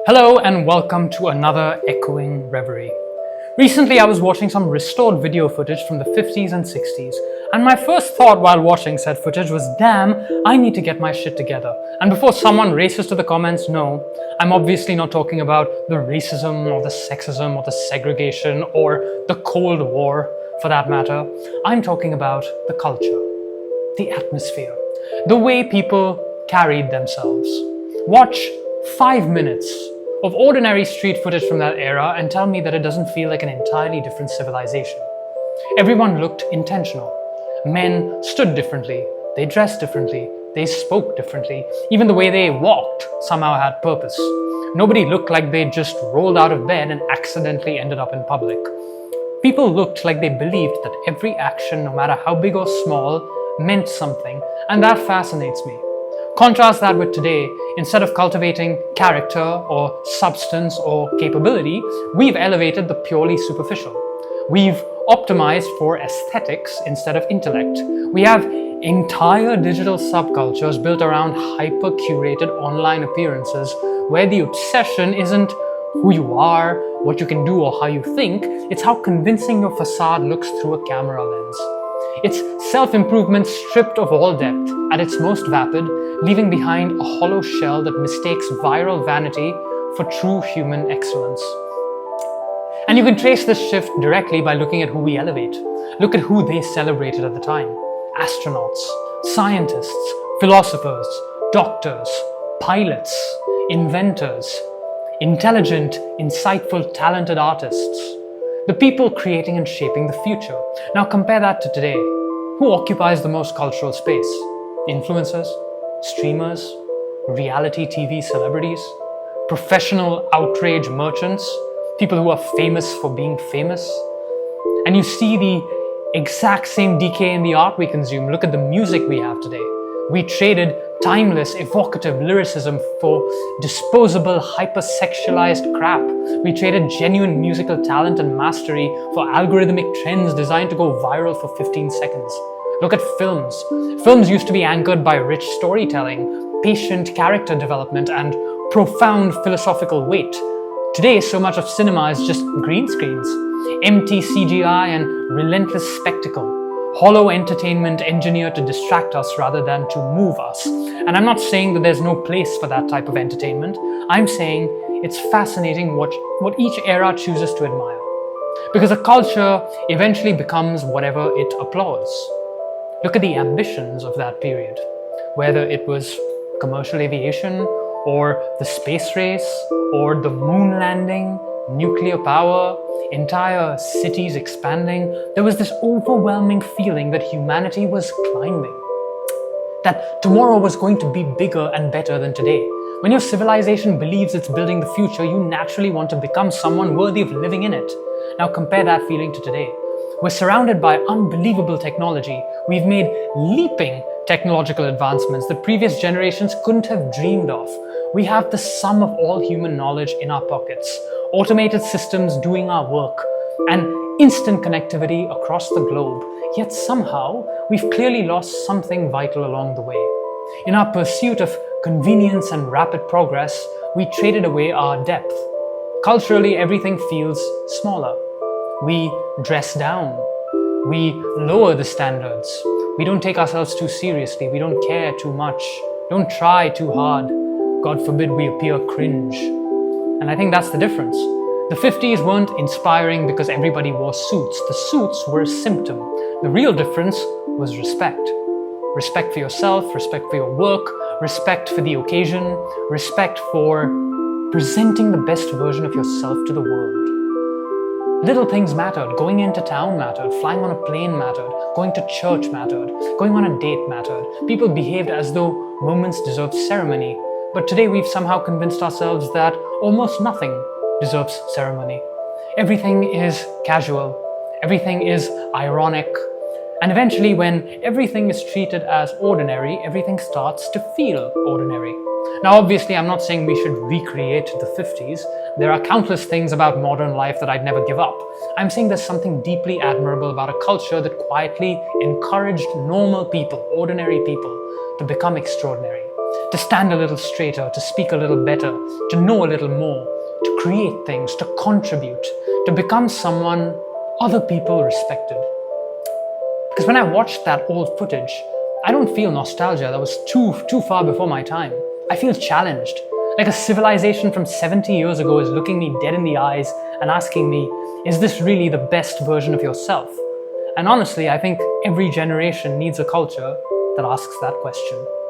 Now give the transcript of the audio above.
Hello and welcome to another echoing reverie. Recently I was watching some restored video footage from the 50s and 60s, and my first thought while watching said footage was, damn, I need to get my shit together. And before someone races to the comments, no, I'm obviously not talking about the racism or the sexism or the segregation or the Cold War for that matter. I'm talking about the culture, the atmosphere, the way people carried themselves. Watch 5 minutes of ordinary street footage from that era and tell me that it doesn't feel like an entirely different civilization. Everyone looked intentional. Men stood differently, they dressed differently, they spoke differently. Even the way they walked somehow had purpose. Nobody looked like they just rolled out of bed and accidentally ended up in public. People looked like they believed that every action, no matter how big or small, meant something, and that fascinates me. Contrast that with today. Instead of cultivating character or substance or capability, we've elevated the purely superficial. We've optimized for aesthetics instead of intellect. We have entire digital subcultures built around hyper-curated online appearances where the obsession isn't who you are, what you can do, or how you think. It's how convincing your facade looks through a camera lens. It's self-improvement stripped of all depth, at its most vapid, leaving behind a hollow shell that mistakes viral vanity for true human excellence. And you can trace this shift directly by looking at who we elevate. Look at who they celebrated at the time. Astronauts, scientists, philosophers, doctors, pilots, inventors, intelligent, insightful, talented artists. The people creating and shaping the future. Now compare that to today. Who occupies the most cultural space? Influencers? Streamers? Reality TV celebrities? Professional outrage merchants? People who are famous for being famous? And you see the exact same decay in the art we consume. Look at the music we have today. We traded timeless, evocative lyricism for disposable, hyper-sexualized crap. We traded genuine musical talent and mastery for algorithmic trends designed to go viral for 15 seconds. Look at films. Films used to be anchored by rich storytelling, patient character development, and profound philosophical weight. Today, so much of cinema is just green screens, empty CGI, and relentless spectacle. Hollow entertainment engineered to distract us rather than to move us. And I'm not saying that there's no place for that type of entertainment. I'm saying it's fascinating what each era chooses to admire. Because a culture eventually becomes whatever it applauds. Look at the ambitions of that period. Whether it was commercial aviation, or the space race, or the moon landing, nuclear power, entire cities expanding, there was this overwhelming feeling that humanity was climbing. That tomorrow was going to be bigger and better than today. When your civilization believes it's building the future, you naturally want to become someone worthy of living in it. Now compare that feeling to today. We're surrounded by unbelievable technology. We've made leaping technological advancements that previous generations couldn't have dreamed of. We have the sum of all human knowledge in our pockets, automated systems doing our work, and instant connectivity across the globe. Yet somehow, we've clearly lost something vital along the way. In our pursuit of convenience and rapid progress, we traded away our depth. Culturally, everything feels smaller. We dress down. We lower the standards. We don't take ourselves too seriously. We don't care too much. Don't try too hard. God forbid we appear cringe. And I think that's the difference. The 50s weren't inspiring because everybody wore suits. The suits were a symptom. The real difference was respect. Respect for yourself, respect for your work, respect for the occasion, respect for presenting the best version of yourself to the world. Little things mattered. Going into town mattered. Flying on a plane mattered. Going to church mattered. Going on a date mattered. People behaved as though moments deserved ceremony. But today we've somehow convinced ourselves that almost nothing deserves ceremony. Everything is casual. Everything is ironic. And eventually, when everything is treated as ordinary, everything starts to feel ordinary. Now, obviously, I'm not saying we should recreate the 50s. There are countless things about modern life that I'd never give up. I'm saying there's something deeply admirable about a culture that quietly encouraged normal people, ordinary people, to become extraordinary. to stand a little straighter, to speak a little better, to know a little more, to create things, to contribute, to become someone other people respected. Because when I watched that old footage, I don't feel nostalgia. That was too far before my time. I feel challenged. Like a civilization from 70 years ago is looking me dead in the eyes and asking me, is this really the best version of yourself? And honestly, I think every generation needs a culture that asks that question.